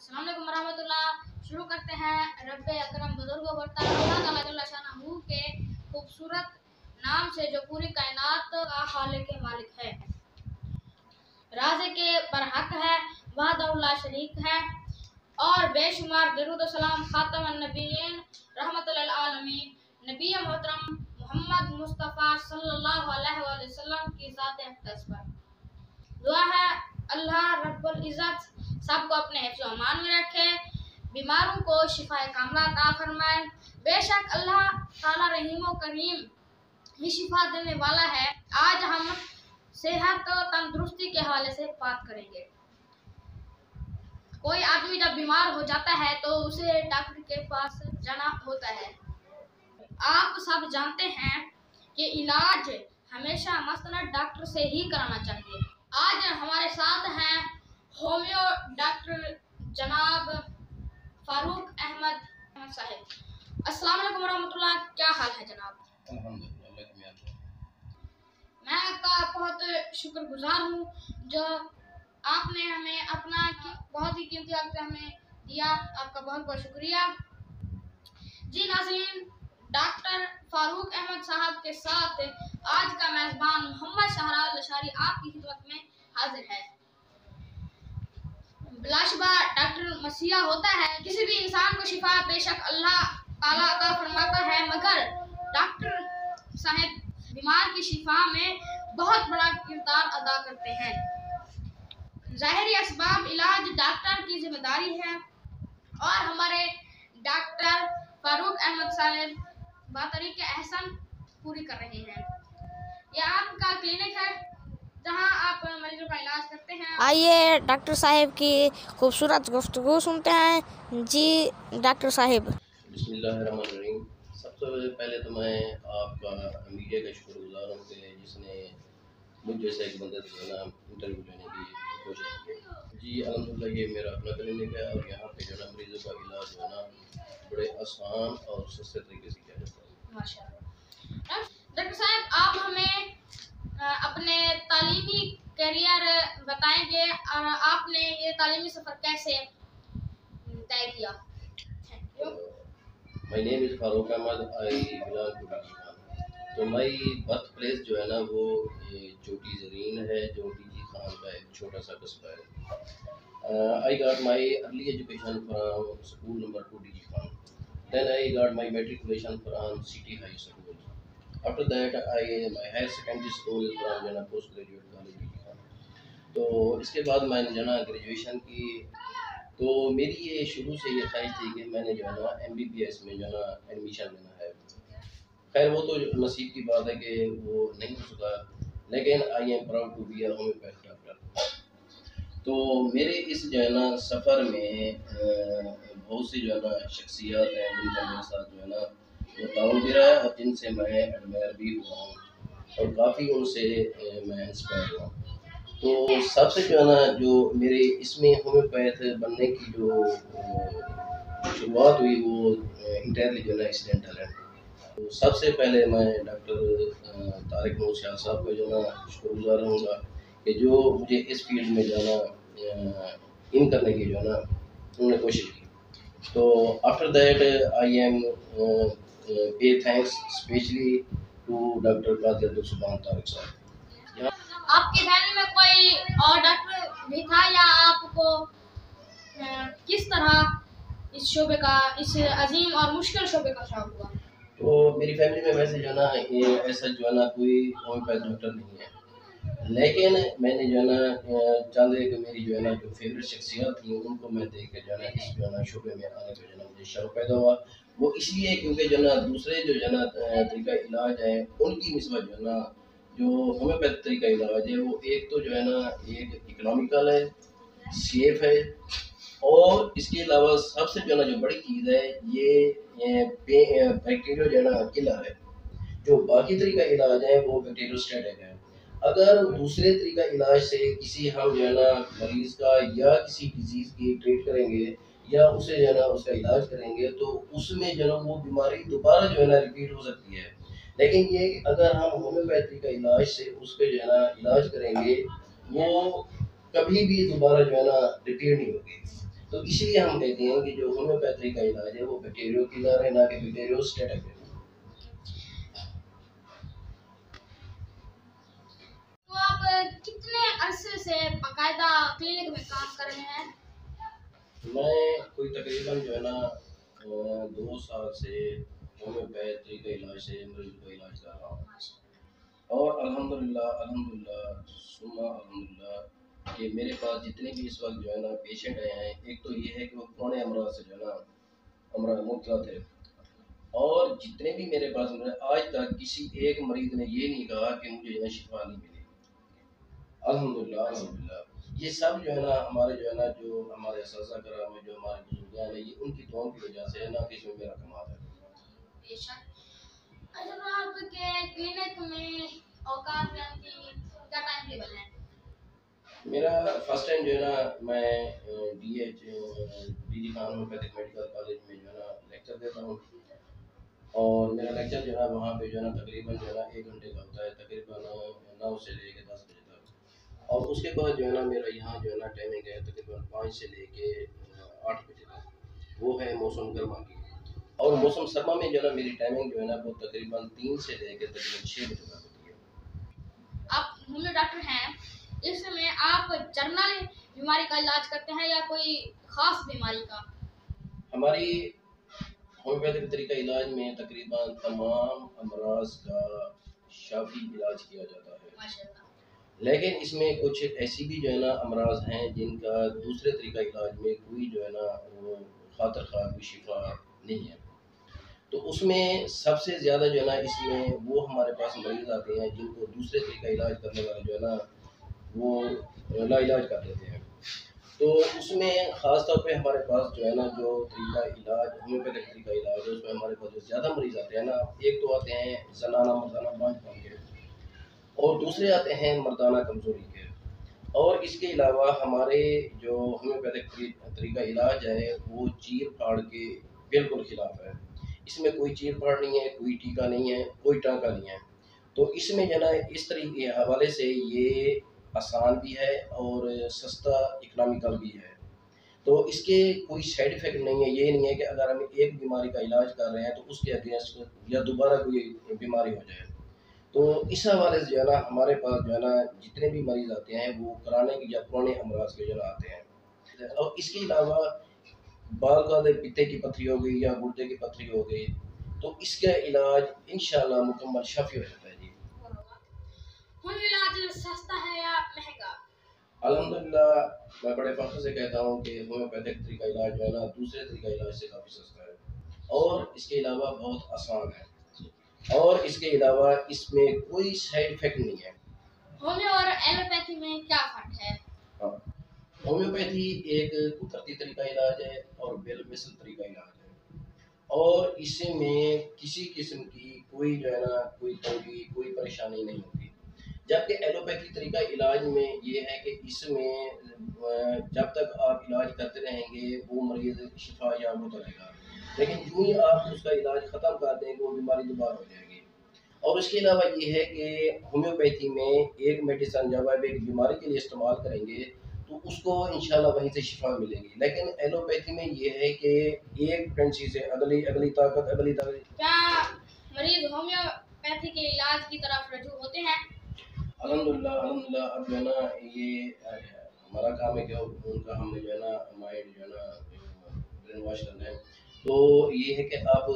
अस्सलाम वालेकुम रहमतुल्लाह। शुरू करते हैं रब्बे अकरम बुजुर्ग बरता अल्लाह ताला शानहू के खूबसूरत नाम से जो पूरी कायनात का खालिक मालिक है, राज़े के बरहक है, वहदहुल्ला शरीक है और बेशुमार दरूद सलाम खातमुन नबीयीन रहमतुल लिल आलमीन नबी मोहतरम मोहम्मद मुस्तफ़ा सल्लल्लाहु अलैहि वसल्लम की ज़ात अक़दस पर। दुआ है अल्लाह रब्बुल इज़्ज़त सबको अपने हिफ्ज़ व अमान में रखे, बीमारों को शिफाए कामला अता फरमाए। बेशक अल्लाह ताला रहीम व करीम ही शिफा देने वाला है। आज हम सेहत और तंदुरुस्ती के हवाले से बात करेंगे। कोई आदमी जब बीमार हो जाता है तो उसे डॉक्टर के पास जाना होता है। आप सब जानते हैं कि इलाज हमेशा मसलन डॉक्टर से ही कराना चाहिए। आज हमारे साथ हैं होमियो डॉक्टर जनाब फारूक अहमद साहब। अस्सलाम वालेकुम रहमतुल्लाह। क्या हाल है जनाब? मैं आपका बहुत शुक्रगुजार हूँ जो आपने हमें अपना बहुत ही कीमती वक्त हमें दिया। आपका बहुत बहुत शुक्रिया। जी नाज़रीन, डॉक्टर फारूक अहमद साहब के साथ आज का मेज़बान मोहम्मद शहराल लशारी आपकी खिदमत में हाजिर है। बिलाशुबा डॉक्टर मसीहा होता है, किसी भी इंसान को शिफा बेशक अल्लाह ताला अता फरमाता है, मगर डॉक्टर साहब बीमार की शिफा में बहुत बड़ा किरदार अदा करते हैं। ज़ाहिरी असबाब इलाज डॉक्टर की जिम्मेदारी है और हमारे डॉक्टर फारूक अहमद साहब बातरीके एहसन पूरी कर रहे हैं। यह आपका क्लिनिक है जहां आप मरीजों का इलाज करते हैं। आइए डॉक्टर साहब की खूबसूरत गुफ्तगू सुनते हैं। जी डॉक्टर साहब। बिस्मिल्लाहिर्रहमानिर्रहीम। सबसे पहले तो मैं आपका मीडिया का शुक्रगुजार हूँ कि जिसने मुझ जैसे एक बंदे से ना इंटरव्यू लेने की कोशिश की। जी अल्हम्दुलिल्लाह ये मेरा अपना क्लिनिक है और यहाँ पे जो ना मरीजों का इलाज जो है ना बड़े आसान और सस्ते तरीके से किया जाता है। माशाअल्लाह। डॉक्टर साहब आप हमें अपने तालीमी करियर बताएंगे और आपने ये तालीमी सफ़र कैसे तय किया? My name is Farooq Ahmed, I belong to Pakistan. तो माई बर्थ प्लेस जो है ना वो चोटी ज़रीन है, जो टीजी खान का एक छोटा सा कस्बा है। I got my early education from school number 2 TG Khan. Then I got my matriculation from City High School. After that, my higher secondary school is from जना postgraduate college टीजी खान। तो इसके बाद मैंने जना ग्रेजुएशन की। तो मेरी ये शुरू से ये ख्वाहिश थी कि मैंने जो है ना MBBS में जो है ना एडमिशन लेना है। खैर वो तो नसीब की बात है कि वो नहीं हो सका, लेकिन I am proud to be a homeopath doctor. तो मेरे इस जो है ना सफ़र में बहुत सी जो है ना शख्सियत हैं जिनका मेरे साथ जो है ना वो ताउन भी रहा है और जिनसे मैं एडमायर भी हुआ हूँ और काफ़ी उनसे मैं इंस्पायर हुआ। तो सबसे जो है ना जो मेरे इसमें होम्योपैथ बनने की जो शुरुआत हुई वो इंटायरली जो है ना एक्सीडेंटल है। तो सबसे पहले मैं डॉक्टर तारिक नूर शाह साहब का जो है ना शुक्रगुजार रहूँगा कि जो मुझे इस फील्ड में जाना इन करने की जो है ना उन्होंने कोशिश की। तो after that I am pay thanks specially to doctor Qadir Abdul Subhan Tariq साहब। आपकी फैमिली में कोई और डॉक्टर भी था या आपको किस तरह इस शोबे का, इस अजीम और मुश्किल शोबे का शौक हुआ? तो मेरी फैमिली में वैसे जो है ना ये ऐसा जो है ना कोई होम्योपैथ डॉक्टर नहीं है, लेकिन मैंने जो है ना चंद एक मेरी जो है ना जो फेवरेट शख्सियत थी उनको मैं देख के जो है ना इस जो है ना शोबे में आने का जो है ना मुझे शौक पैदा हुआ। वो इसलिए क्योंकि जो है ना दूसरे जो है ना तरीका इलाज है उनकी निस्बत जो है ना जो होम्योपैथ तरीका इलाज है वो एक तो जो है ना एक इकोनॉमिकल है, सेफ है और इसके अलावा सबसे जो है ना जो बड़ी चीज़ है ये बैक्टीरिया जो है ना किलर है। जो बाकी तरीका इलाज है वो बैक्टीरियोस्टैटिक है। अगर दूसरे तरीका इलाज से किसी हम जो है ना मरीज का या किसी डिजीज़ की ट्रीट करेंगे या उसे जो है ना उसका इलाज करेंगे तो उसमें जो है ना वो बीमारी दोबारा जो है ना रिपीट हो सकती है। लेकिन ये अगर हम होम्योपैथी का इलाज से उसके जो है ना इलाज करेंगे वो कभी भी दोबारा जो है ना रिपीट नहीं होगी। تو اسی لیے ہم کہتے ہیں کہ جو ہومیوپیتھی کا علاج ہے وہ بیکٹیریو کلر ہے، نہ کہ بیکٹیریو اسٹیٹک ہے۔ تو آپ کتنے عرصے سے باقاعدہ کلینک میں کام کر رہے ہیں؟ میں کوئی تقریباً جو ہے نا 2 سال سے ہومیوپیتھی کا علاج سے مریض کا علاج کر رہا ہوں، اور الحمدللہ ثم الحمدللہ کہ میرے پاس جتنے بھی اس وقت جو ہے نا پیشنٹ آئے ہیں، ایک تو یہ ہے کہ وہ پرانے امراض سے جو ہے نا امراض مبتلا تھے، اور جتنے بھی میرے پاس آج تک کسی ایک مریض نے یہ نہیں کہا کہ مجھے جو ہے شفا نہیں ملی۔ الحمدللہ یہ سب جو ہے نا ہمارے جو ہے نا جو ہمارے اساتذہ کرام میں جو ہمارے بزرگان ہیں، یہ ان کی دعاؤں کی وجہ سے ہے، نہ کہ اس میں میرا کمال ہے۔ بے شک۔ اچھا، تو آپ کے کلینک میں اوقات یعنی کہ کیا ٹائم ٹیبل ہے؟ میرا فرسٹ ٹائم جو ہے نا میں D G Khan homeopathic medical college میں جو ہے نا لیکچر دیتا ہوں، اور میرا لیکچر جو ہے نا وہاں پہ جو ہے نا تقریباً جو ہے نا 1 گھنٹے کا ہوتا ہے، تقریباً 9 سے لے کے 10 بجے تک، اور اس کے بعد جو ہے نا میرا یہاں جو ہے نا ٹائمنگ ہے تقریباً 5 سے لے کے 8 بجے تک، وہ ہے موسم گرما کی، اور موسم سرما میں جو ہے نا میری ٹائمنگ جو ہے نا وہ تقریباً 3 سے لے کے تقریباً 6 بجے تک ہوتی ہے۔ آپ ہومیو ڈاکٹر ہیں، اس میں آپ جنرل بیماری کا علاج کرتے ہیں یا کوئی خاص بیماری کا؟ ہماری ہومیوپیتھک طریقہ علاج میں تقریباً تمام امراض کا شافی علاج کیا جاتا ہے، ماشاءاللہ۔ لیکن اس میں کچھ ایسی بھی جو ہے نا امراض ہیں جن کا دوسرے طریقہ علاج میں کوئی جو ہے نا وہ خاطر خواہ کوئی شفا نہیں ہے، تو اس میں سب سے زیادہ جو ہے نا اس میں وہ ہمارے پاس مریض آتے ہیں جن کو دوسرے طریقہ علاج کرنے والے جو ہے نا وہ لا علاج کر دیتے ہیں، تو اس میں خاص طور پہ ہمارے پاس جو ہے نا جو طریقہ علاج ہومیوپیتھک طریقہ علاج ہے اس میں ہمارے پاس جو زیادہ مریض آتے ہیں نا، ایک تو آتے ہیں زنانہ مردانہ بانجھ پن کے، اور دوسرے آتے ہیں مردانہ کمزوری کے، اور اس کے علاوہ ہمارے جو ہومیوپیتھک طریقہ علاج ہے وہ چیر پھاڑ کے بالکل خلاف ہے، اس میں کوئی چیر پھاڑ نہیں ہے، کوئی ٹیکا نہیں ہے، کوئی ٹانکا نہیں ہے، تو اس میں جو ہے نا اس طریقے کے حوالے سے یہ آسان بھی ہے اور سستا اکنامیکل بھی ہے، تو اس کے کوئی سائیڈ افیکٹ نہیں ہے، یہ نہیں ہے کہ اگر ہم ایک بیماری کا علاج کر رہے ہیں تو اس کے اگینسٹ یا دوبارہ کوئی بیماری ہو جائے، تو اس حوالے سے جو ہے نا ہمارے پاس جو ہے نا جتنے بھی مریض آتے ہیں وہ کرانے کی یا پرانے امراض کے جو ہے نا آتے ہیں، اور اس کے علاوہ بعض کا پتے کی پتھری ہو گئی یا گردے کی پتھری ہو گئی، تو اس کا علاج انشاءاللہ مکمل شافی ہو جاتا ہے۔ جی ہومیو علاج سستا ہے یا مہنگا؟ الحمدللہ میں بڑے فخر سے کہتا ہوں کہ ہومیوپیتھک طریقہ علاج جو ہے نا دوسرے طریقہ علاج سے کافی سستا ہے، اور اس کے علاوہ بہت آسان ہے، اور اس کے علاوہ اس میں کوئی سائیڈ افیکٹ نہیں ہے۔ ہومیو اور ایلوپیتھی میں کیا فرق ہے؟ ہاں، ہومیوپیتھی ایک قدرتی طریقہ علاج ہے اور بالمثل طریقہ علاج ہے، اور اس میں کسی قسم کی کوئی جو ہے نا کوئی تنگی کوئی پریشانی نہیں ہوتی، جبکہ ایلوپیتھی طریقہ علاج میں یہ ہے کہ اس میں جب تک آپ علاج کرتے رہیں گے وہ مریض شفا یاب ہوتا رہے گا، لیکن جو ہی آپ اس کا علاج ختم کر دیں گے وہ بیماری دوبارہ ہو جائے گی، اور اس کے علاوہ یہ ہے کہ ہومیوپیتھی میں ایک میڈیسن جب آپ ایک بیماری کے لیے استعمال کریں گے تو اس کو انشاءاللہ وہیں سے شفا ملے گی، لیکن ایلوپیتھی میں یہ ہے کہ ایک پرنسی سے اگلی طاقت کیا مریض ہومیوپیتھی کے علاج کی طرف رجوع ہوتے ہیں؟ الحمدللہ اب جو ہے نا یہ ہمارا کام ہے کہ ان کا ہم نے جو ہے نا مائنڈ جو ہے نا برین واش کرنا ہے، تو یہ ہے کہ اب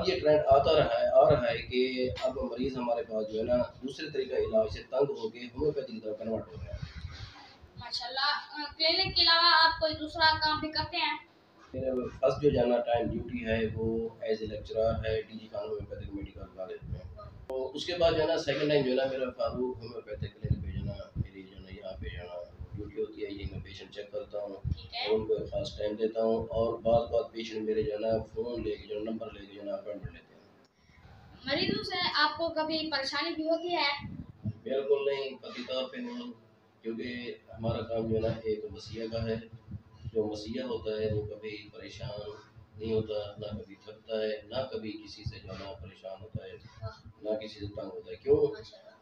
یہ ٹرینڈ آ رہا ہے کہ اب مریض ہمارے پاس جو ہے نا دوسرے طریقہ علاج سے تنگ ہو کے ہومیوپیتھی کی طرف کنورٹ ہو رہا ہے۔ ماشاءاللہ، کلینک کے علاوہ آپ کوئی دوسرا کام بھی کرتے ہیں؟ میرا فرسٹ جو جانا ٹائم ڈیوٹی ہے وہ ایز اے لیکچرر ہے D G Khan homeopathic medical college میں، تو اس کے بعد جو ہے نا سیکنڈ ٹائم جو ہے نا میرا فاروق ہومیوپیتھک کلینک پہ جو ہے نا میری جو ہے نا یہاں پہ جو ہے نا ڈیوٹی ہوتی ہے، یہ میں پیشنٹ چیک کرتا ہوں اور ان کو ایک خاص ٹائم دیتا ہوں، اور بعض پیشنٹ میرے جو ہے نا فون لے کے جو ہے نمبر لے کے جو ہے نا اپائنٹمنٹ لیتے ہیں۔ مریضوں سے آپ کو کبھی پریشانی بھی ہوتی ہے؟ بالکل نہیں، قطعی طور پہ نہیں، کیونکہ ہمارا کام جو ہے نا ایک مسیح کا ہے، جو مسیح ہوتا ہے وہ کبھی پریشان نہیں ہوتا، نہ کبھی تھکتا ہے، نہ کبھی کسی سے جو ہے نا پریشان ہوتا ہے، نہ کسی سے تنگ ہوتا ہے، کیوں؟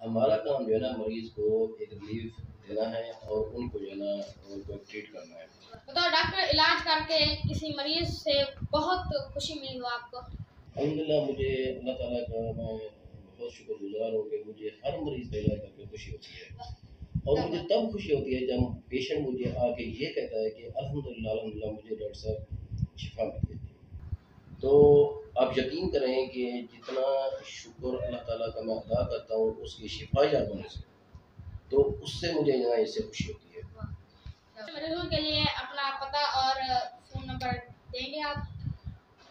ہمارا کام جو ہے نا مریض کو ایک ریلیف دینا ہے اور ان کو جو ہے نا ان کو ٹریٹ کرنا ہے۔ بتاؤ ڈاکٹر इलाज करके किसी मरीज से बहुत खुशी मिली हो आपको? अल्हम्दुलिल्लाह मुझे अल्लाह ताला का मैं बहुत शुक्रगुजार हूँ कि मुझे हर मरीज़ का इलाज करके खुशी होती है। और मुझे तब खुशी होती है जब पेशेंट मुझे आके ये कहता है कि अल्हम्दुलिल्लाह अल्हम्दुलिल्लाह मुझे डॉक्टर साहब शिफा मिल गई। तो आप यकीन करें कि जितना शुक्र अल्लाह ताला का मैं अदा करता हूँ उसकी शिफा याद होने से, तो उससे मुझे जो है इससे खुशी होती है। मरीजों के लिए अपना पता और फ़ोन नंबर देंगे आप?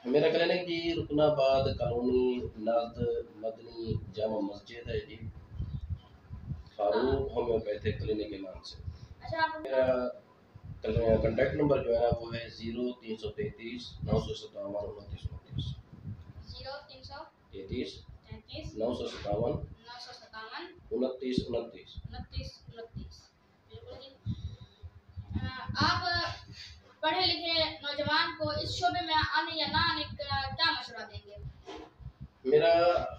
मेरा क्लिनिक जी रुकनाबाद कॉलोनी नाद मदनी जामा मस्जिद है जी, फारूक होम्योपैथिक क्लिनिक के नाम से। अच्छा, आप मेरा कॉन्टैक्ट नंबर जो है वो है 0333 957 29 29 0333 33 957 957 29 29। 29 29। बिल्कुल जी। आप पढ़े लिखे नौजवान को इस शोबे में आने या ना आने का क्या मशवरा देंगे? मेरा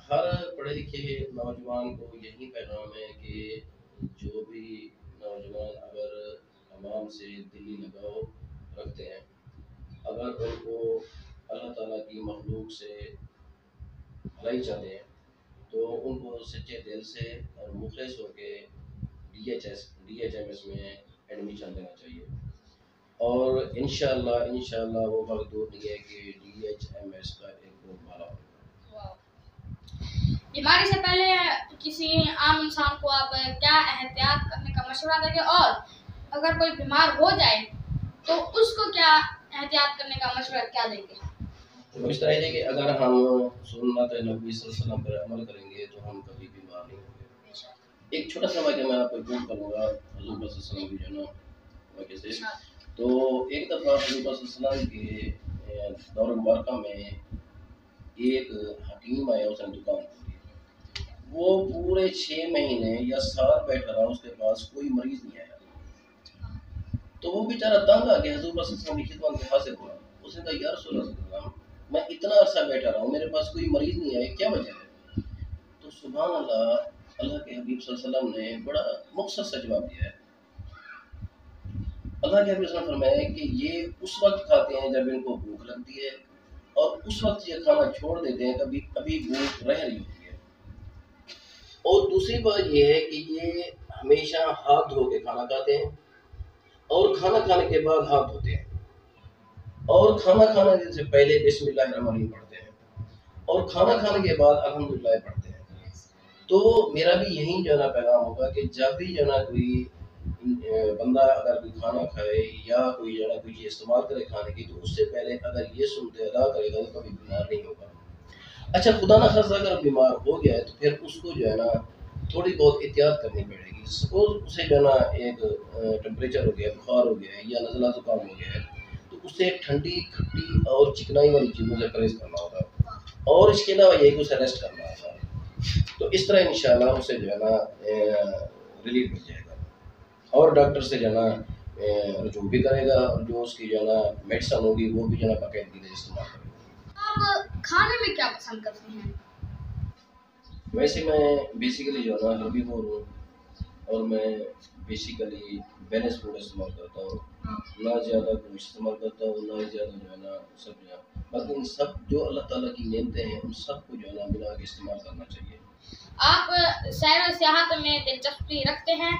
हर पढ़े लिखे नौजवान को यही पैगाम है कि जो भी नौजवान अगर अवाम से दिली लगाव रखते हैं, अगर उनको अल्लाह ताला की मखलूक से भलाई चाहते हैं, तो उनको सच्चे दिल से और मुखलिस होकर DHMS में एडमिशन लेना चाहिए। और इंशाअल्लाह वो वक्त दूर नहीं है कि DHMS का एक बोलबाला होगा। बीमारी से पहले किसी आम इंसान को आप क्या एहतियात करने का मशवरा देंगे, और अगर कोई बीमार हो जाए तो उसको क्या एहतियात करने का मशवरा क्या देंगे? तो इस तरह है कि अगर हम सुन्नत नबी सल्लल्लाहु अलैहि वसल्लम पर अमल करेंगे तो हम कभी बीमार नहीं होंगे। एक छोटा सा वाक़या मैं आपको पूछ करूँगा हज़रत सल्लल्लाहु अलैहि वसल्लम की वाक़े से। तो एक दफ़ा हज़रत सल्लल्लाहु अलैहि वसल्लम के दौर मुबारक में एक हकीम आया, उसने दुकान खोली। वो पूरे 6 महीने या साल बैठा रहा, उसके पास कोई मरीज़ नहीं आया। तो वो बेचारा तंग आ गया, हज़रत सल्लल्लाहु अलैहि वसल्लम की खिदमत में हाज़िर हुआ। उसने कहा या रसूल अल्लाह, मैं इतना अरसा बैठा रहा हूँ, मेरे पास कोई मरीज़ नहीं आया, क्या वजह है? तो सुभान अल्लाह, अल्लाह के हबीब सल्लल्लाहु अलैहि वसल्लम ने बड़ा मुख्तसर सा जवाब दिया है। अल्लाह के हबीब ने फरमाया कि ये उस वक्त खाते हैं जब इनको भूख लगती है, और उस वक्त ये खाना छोड़ देते हैं कभी कभी भूख रह रही होती है। और दूसरी बात ये है कि ये हमेशा हाथ धो के खाना खाते हैं, और खाना खाने के बाद हाथ धोते हैं, और खाना खाने से पहले बिस्मिल्लाहिर्रहमानिर्रहीम पढ़ते हैं, और खाना खाने के बाद अल्हम्दुलिल्लाह पढ़ते हैं। तो मेरा भी यही जो है ना पैगाम होगा कि जब भी जो है ना कोई बंदा अगर कोई खाना खाए या कोई जो है ना कोई चीज़ इस्तेमाल करे खाने की, तो उससे पहले अगर ये सुनते अदा करेगा तो कभी बीमार नहीं होगा। अच्छा, खुदा ना खास्ता अगर बीमार हो गया है तो फिर उसको जो है ना थोड़ी बहुत एहतियात करनी पड़ेगी। सपोज उसे जो है ना एक टेम्परेचर हो गया, बुखार हो गया है या नज़ला ज़ुकाम हो गया है, तो उसे ठंडी खट्टी और चिकनाई वाली चीज़ों से परहेज़ करना होगा, और इसके अलावा यही उसे रेस्ट करना होगा। तो इस तरह इंशाल्लाह उसे जो है ना रिलीफ मिल जाएगा, और डॉक्टर से जो है ना रजू भी करेगा, और जो उसकी जो है ना मेडिसिन होगी वो भी जो है ना बाकायदगी से इस्तेमाल करेगा। आप खाने में क्या पसंद करते हैं? वैसे मैं बेसिकली जो है ना हर्बीवोर हूँ, और मैं बेसिकली बैलेंस फूड इस्तेमाल करता हूँ, ना ज़्यादा कुछ इस्तेमाल करता हूँ, ना ज़्यादा जो है ना सब्जियाँ। बाकी इन सब जो अल्लाह ताला की नेमतें हैं उन सबको जो है ना मिला के इस्तेमाल करना चाहिए। आप सैर और सियाहत में दिलचस्पी रखते हैं?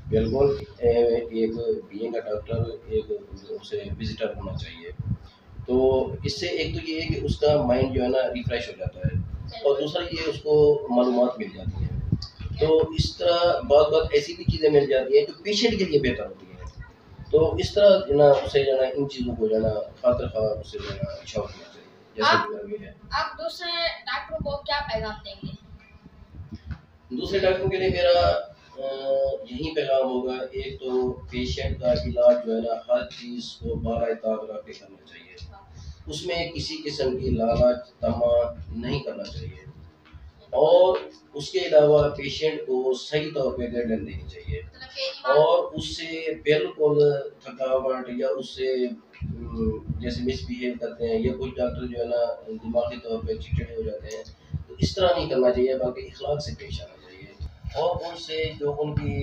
बिल्कुल, एक बीइंग अ डॉक्टर एक उसे विजिटर होना चाहिए। तो इससे एक तो ये है कि उसका माइंड जो है ना रिफ्रेश हो जाता है, और दूसरा ये उसको मालूमात मिल जाती है। तो इस तरह बात ऐसी भी चीज़ें मिल जाती हैं जो पेशेंट के लिए बेहतर होती हैं। तो इस तरह जो ना उसे जो ना इन चीज़ों को जो ना खातिर खा उसे जो ना शौक होना चाहिए, जैसे कि अभी है। आप दूसरे डॉक्टरों को क्या पैगाम देंगे? दूसरे डॉक्टरों के लिए मेरा यही पैगाम होगा, एक तो पेशेंट का इलाज जो है ना हर चीज़ को बाराइताब रख के करना चाहिए, उसमें किसी किस्म की लालच तमा नहीं करना चाहिए, और उसके अलावा पेशेंट को सही तौर पे गाइडलाइन देनी चाहिए, और उससे बिल्कुल थकावट या उससे जैसे मिसबिहेव करते हैं, या कुछ डॉक्टर जो है ना दिमागी तौर पे चिड़चिड़े हो जाते हैं, तो इस तरह नहीं करना चाहिए, बल्कि इखलाक से पेश आना चाहिए। اور ان سے جو ان کی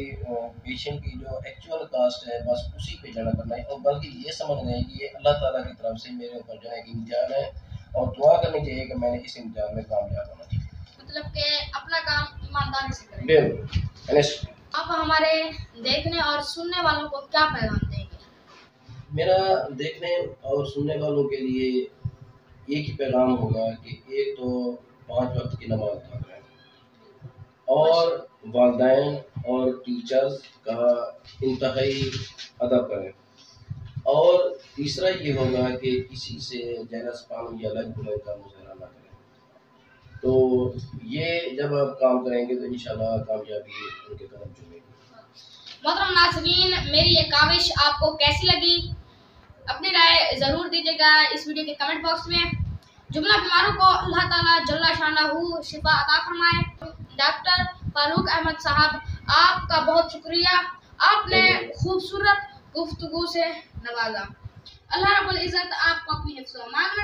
پیشنٹ کی جو ایکچوئل کاسٹ ہے بس اسی پہ جمع کرنا ہے، اور بلکہ یہ سمجھنا ہے کہ یہ اللہ تعالیٰ کی طرف سے میرے اوپر جو ہے ایک امتحان ہے، اور دعا کرنی چاہیے کہ میں نے اس امتحان میں کامیاب ہونا چاہیے. مطلب کہ اپنا کام ایمانداری سے کریں. بالکل. آپ ہمارے دیکھنے اور سننے والوں کو کیا پیغام دیں گے؟ میرا دیکھنے اور سننے والوں کے لیے ایک ہی پیغام ہوگا کہ ایک تو 5 وقت کی نماز ادا کریں، اور والدین اور ٹیچرز کا انتہائی ادب کریں، اور تیسرا یہ ہوگا کہ کسی سے جہلس پانی یا لج بھلائی کا مظاہرہ نہ کریں. تو یہ جب آپ کام کریں گے تو انشاءاللہ کامیابی ان کے قدم چومے گی. محترم ناظرین، میری یہ کاوش آپ کو کیسی لگی؟ اپنی رائے ضرور دیجیے گا اس ویڈیو کے کمنٹ باکس میں. جملہ بیماروں کو اللہ تعالیٰ جل شانہ شفا عطا فرمائے. ڈاکٹر فاروق احمد صاحب، آپ کا بہت شکریہ، آپ نے خوبصورت گفتگو سے نوازا. اللہ رب العزت آپ کو اپنی حفظ و امان میں